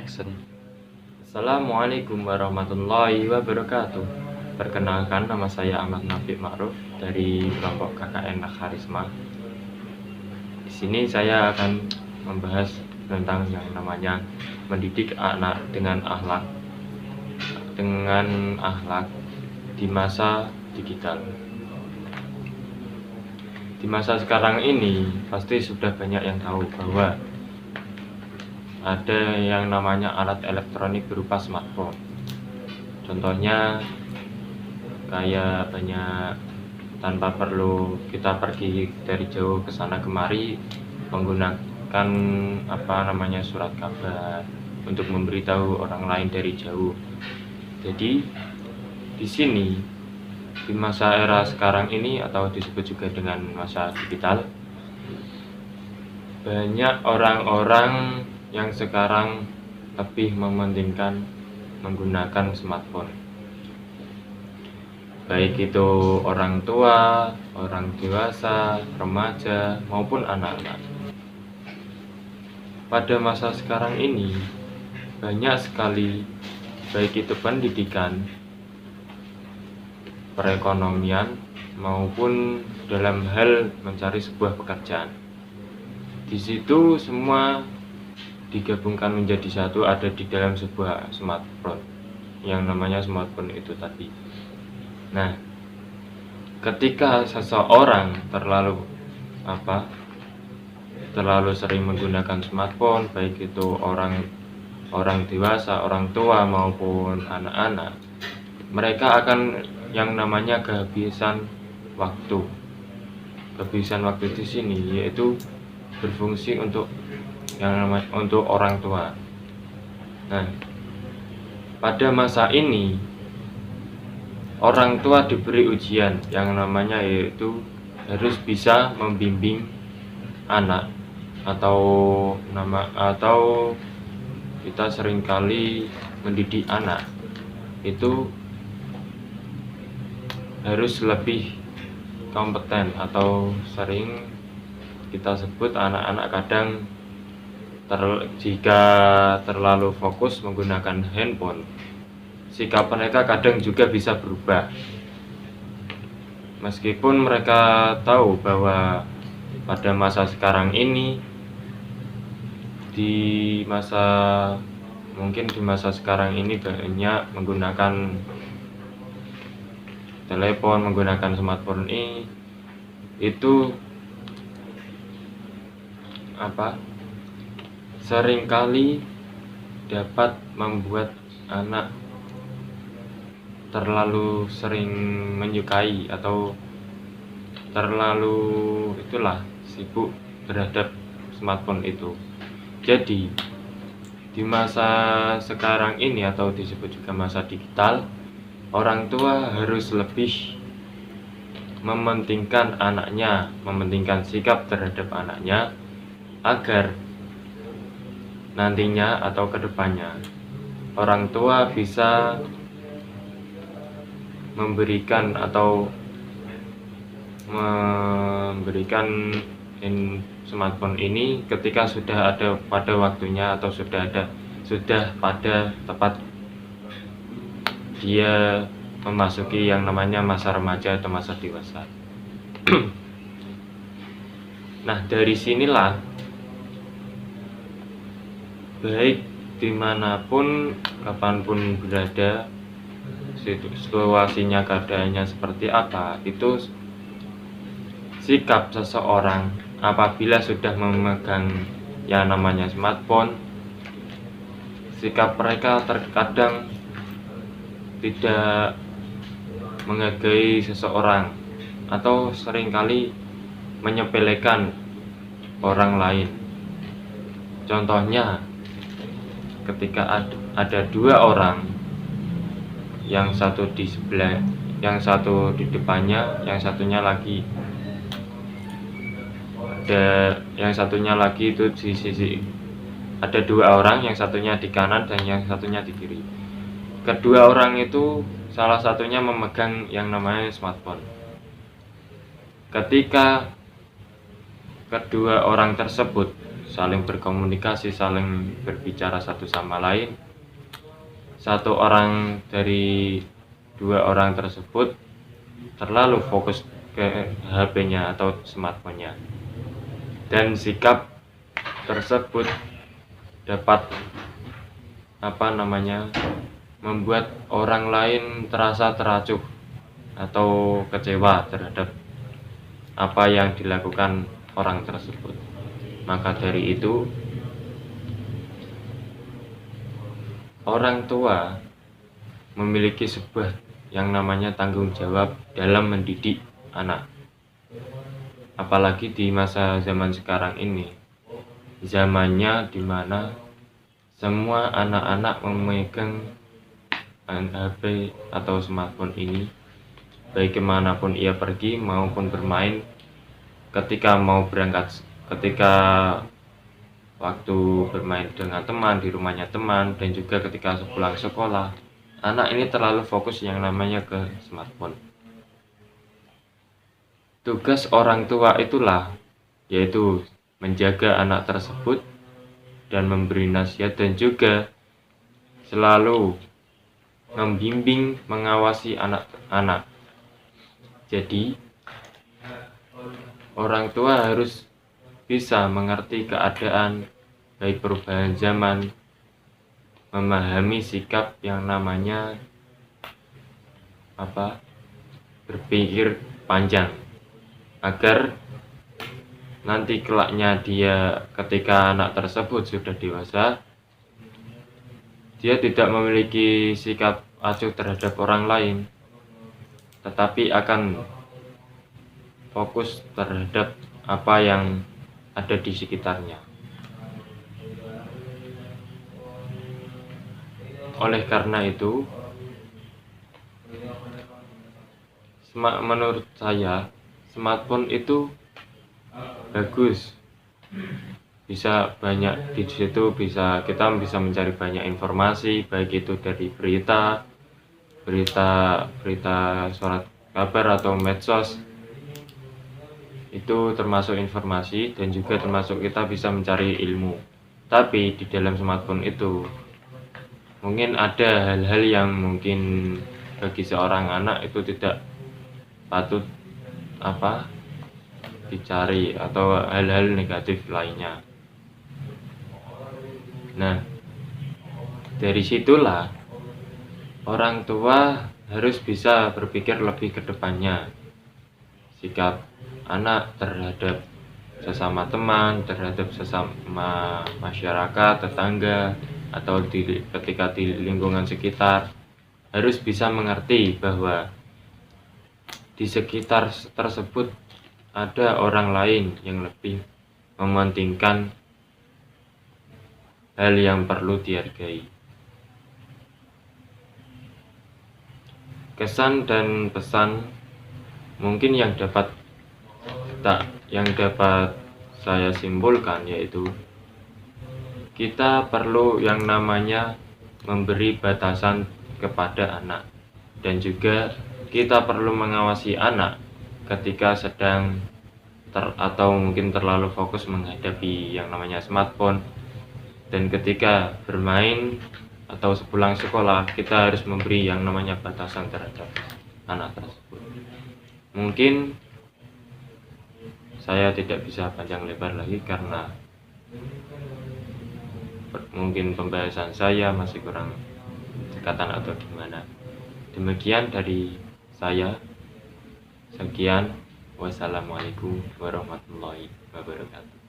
Action. Assalamualaikum warahmatullahi wabarakatuh. Perkenalkan, nama saya Ahmad Nafiq Ma'ruf dari kelompok KKN Harisma. Di sini saya akan membahas tentang yang namanya mendidik anak dengan akhlak di masa digital. Di masa sekarang ini pasti sudah banyak yang tahu bahwa ada yang namanya alat elektronik berupa smartphone. Contohnya kayak banyak tanpa perlu kita pergi dari jauh ke sana kemari menggunakan surat kabar untuk memberitahu orang lain dari jauh. Jadi di sini di masa era sekarang ini atau disebut juga dengan masa digital, banyak orang-orang yang sekarang lebih mementingkan menggunakan smartphone, baik itu orang tua, orang dewasa, remaja, maupun anak-anak. Pada masa sekarang ini banyak sekali, baik itu pendidikan, perekonomian, maupun dalam hal mencari sebuah pekerjaan. Di situ semua digabungkan menjadi satu, ada di dalam sebuah smartphone yang namanya smartphone itu tadi. Nah, ketika seseorang terlalu sering menggunakan smartphone, baik itu orang dewasa, orang tua maupun anak-anak, mereka akan yang namanya kehabisan waktu. Kehabisan waktu di sini yaitu berfungsi untuk orang tua. Nah, pada masa ini orang tua diberi ujian yang namanya yaitu harus bisa membimbing anak atau kita seringkali mendidik anak itu harus lebih kompeten, atau sering kita sebut anak-anak kadang jika terlalu fokus menggunakan handphone, sikap mereka kadang juga bisa berubah. Meskipun mereka tahu bahwa pada masa sekarang ini, di masa sekarang ini banyak menggunakan telepon, menggunakan smartphone ini, itu seringkali dapat membuat anak terlalu sering menyukai atau terlalu sibuk terhadap smartphone itu. Jadi di masa sekarang ini atau disebut juga masa digital, orang tua harus lebih mementingkan anaknya, mementingkan sikap terhadap anaknya, agar nantinya atau kedepannya orang tua bisa memberikan smartphone ini ketika sudah ada pada waktunya atau sudah pada tepat dia memasuki yang namanya masa remaja atau masa dewasa. Nah, dari sinilah baik dimanapun, kapanpun berada, situasinya, keadaannya seperti apa, itu sikap seseorang apabila sudah memegang yang namanya smartphone, sikap mereka terkadang tidak menghargai seseorang atau seringkali menyepelekan orang lain. Contohnya, ketika ada dua orang, yang satu di sebelah, yang satu di depannya, yang satunya lagi itu di sisi, ada dua orang, yang satunya di kanan dan yang satunya di kiri. Kedua orang itu salah satunya memegang yang namanya smartphone. Ketika kedua orang tersebut saling berkomunikasi, saling berbicara satu sama lain, satu orang dari dua orang tersebut terlalu fokus ke HP-nya atau smartphone-nya, dan sikap tersebut dapat membuat orang lain terasa teracuh atau kecewa terhadap apa yang dilakukan orang tersebut. Maka dari itu, orang tua memiliki sebuah yang namanya tanggung jawab dalam mendidik anak. Apalagi di masa zaman sekarang ini, zamannya dimana semua anak-anak memegang HP atau smartphone ini, baik kemanapun ia pergi maupun bermain, ketika mau berangkat, ketika waktu bermain dengan teman di rumahnya teman, dan juga ketika pulang sekolah, anak ini terlalu fokus yang namanya ke smartphone. Tugas orang tua itulah yaitu menjaga anak tersebut dan memberi nasihat, dan juga selalu membimbing, mengawasi anak-anak. Jadi orang tua harus bisa mengerti keadaan, baik perubahan zaman, memahami sikap yang namanya berpikir panjang, agar nanti kelaknya dia, ketika anak tersebut sudah dewasa, dia tidak memiliki sikap acuh terhadap orang lain, tetapi akan fokus terhadap apa yang ada di sekitarnya. Oleh karena itu, menurut saya smartphone itu bagus, bisa banyak di situ, kita bisa mencari banyak informasi, baik itu dari berita, surat kabar atau medsos. Itu termasuk informasi, dan juga termasuk kita bisa mencari ilmu. Tapi di dalam smartphone itu mungkin ada hal-hal yang mungkin bagi seorang anak itu tidak patut dicari, atau hal-hal negatif lainnya. Nah, dari situlah orang tua harus bisa berpikir lebih ke depannya. Sikap anak terhadap sesama teman, terhadap sesama masyarakat, tetangga, atau ketika di lingkungan sekitar, harus bisa mengerti bahwa di sekitar tersebut ada orang lain yang lebih mementingkan hal yang perlu dihargai. Kesan dan pesan mungkin yang dapat saya simpulkan yaitu kita perlu yang namanya memberi batasan kepada anak, dan juga kita perlu mengawasi anak ketika sedang atau mungkin terlalu fokus menghadapi yang namanya smartphone, dan ketika bermain atau sepulang sekolah kita harus memberi yang namanya batasan terhadap anak tersebut. Mungkin saya tidak bisa panjang lebar lagi karena mungkin pembahasan saya masih kurang dekatan atau gimana. Demikian dari saya. Sekian, wassalamualaikum warahmatullahi wabarakatuh.